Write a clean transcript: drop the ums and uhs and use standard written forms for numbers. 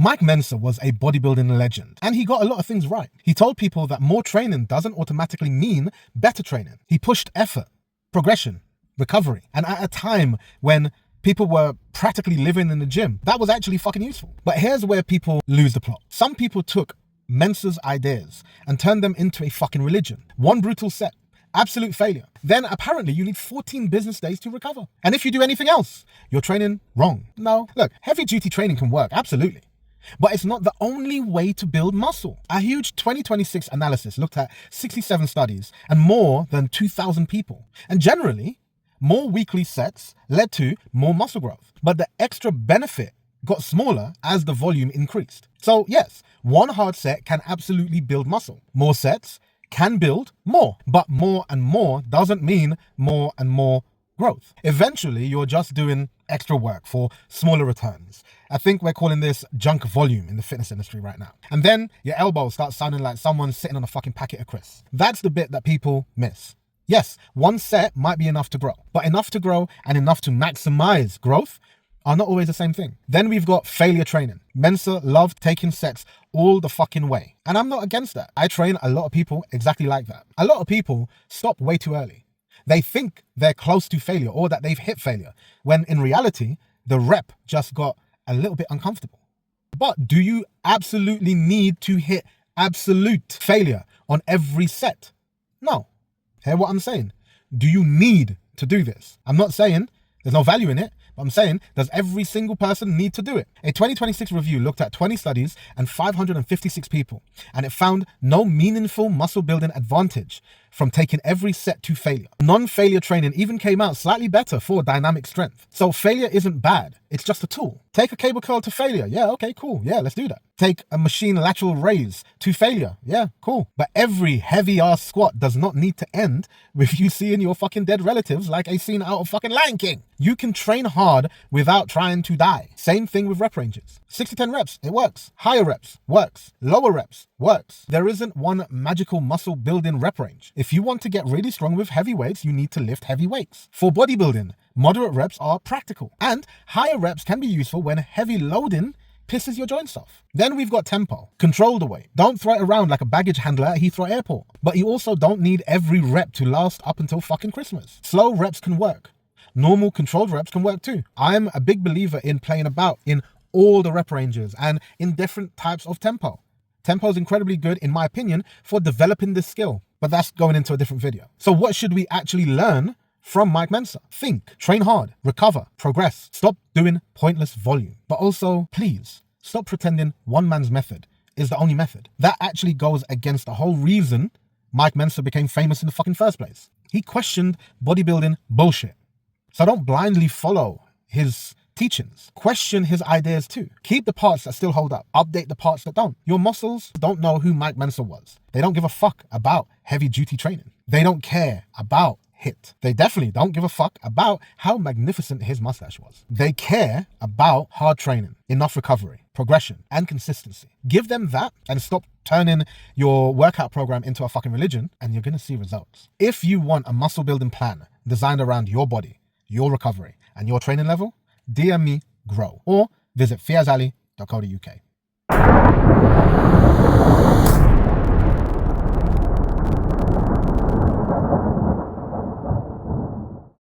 Mike Mentzer was a bodybuilding legend, and he got a lot of things right. He told people that more training doesn't automatically mean better training. He pushed effort, progression, recovery, and at a time when people were practically living in the gym, that was actually fucking useful. But here's where people lose the plot. Some people took Mentzer's ideas and turned them into a fucking religion. One brutal set, absolute failure. Then apparently you need 14 business days to recover. And if you do anything else, you're training wrong. No, look, heavy duty training can work, absolutely. But it's not the only way to build muscle. A huge 2026 analysis looked at 67 studies and more than 2,000 people. And generally, more weekly sets led to more muscle growth. But the extra benefit got smaller as the volume increased. So yes, one hard set can absolutely build muscle. More sets can build more, but more and more doesn't mean more and more growth. Eventually, you're just doing extra work for smaller returns. I think we're calling this junk volume in the fitness industry right now. And then your elbow starts sounding like someone's sitting on a fucking packet of crisps. That's the bit that people miss. Yes, one set might be enough to grow, but enough to grow and enough to maximize growth are not always the same thing. Then we've got failure training. Mentzer loved taking sets all the fucking way. And I'm not against that. I train a lot of people exactly like that. A lot of people stop way too early. They think they're close to failure or that they've hit failure, when in reality, the rep just got a little bit uncomfortable. But do you absolutely need to hit absolute failure on every set? No. Hear what I'm saying? Do you need to do this? I'm not saying there's no value in it, but I'm saying, does every single person need to do it? A 2026 review looked at 20 studies and 556 people, and it found no meaningful muscle building advantage from taking every set to failure. Non-failure training even came out slightly better for dynamic strength. So failure isn't bad, it's just a tool. Take a cable curl to failure. Yeah, okay, cool. Yeah, let's do that. Take a machine lateral raise to failure. Yeah, cool. But every heavy ass squat does not need to end with you seeing your fucking dead relatives like a scene out of fucking Lion King. You can train hard without trying to die. Same thing with rep ranges. 6 to 10 reps, it works. Higher reps, works. Lower reps, works. There isn't one magical muscle building rep range. If you want to get really strong with heavy weights, you need to lift heavy weights. For bodybuilding, moderate reps are practical, and higher reps can be useful when heavy loading pisses your joints off. Then we've got tempo. Control the weight. Don't throw it around like a baggage handler at Heathrow Airport. But you also don't need every rep to last up until fucking Christmas. Slow reps can work. Normal controlled reps can work too. I'm a big believer in playing about in all the rep ranges and in different types of tempo. Tempo is incredibly good, in my opinion, for developing this skill, but that's going into a different video. So what should we actually learn from Mike Mentzer? Think, train hard, recover, progress. Stop doing pointless volume. But also, please, stop pretending one man's method is the only method. That actually goes against the whole reason Mike Mentzer became famous in the fucking first place. He questioned bodybuilding bullshit. So don't blindly follow his teachings. Question his ideas too. Keep the parts that still hold up. Update the parts that don't. Your muscles don't know who Mike Mentzer was. They don't give a fuck about heavy duty training. They don't care about HIIT. They definitely don't give a fuck about how magnificent his mustache was. They care about hard training, enough recovery, progression, and consistency. Give them that and stop turning your workout program into a fucking religion, and you're gonna see results. If you want a muscle building plan designed around your body, your recovery, and your training level, DM me GROW or visit fiazali.co.uk.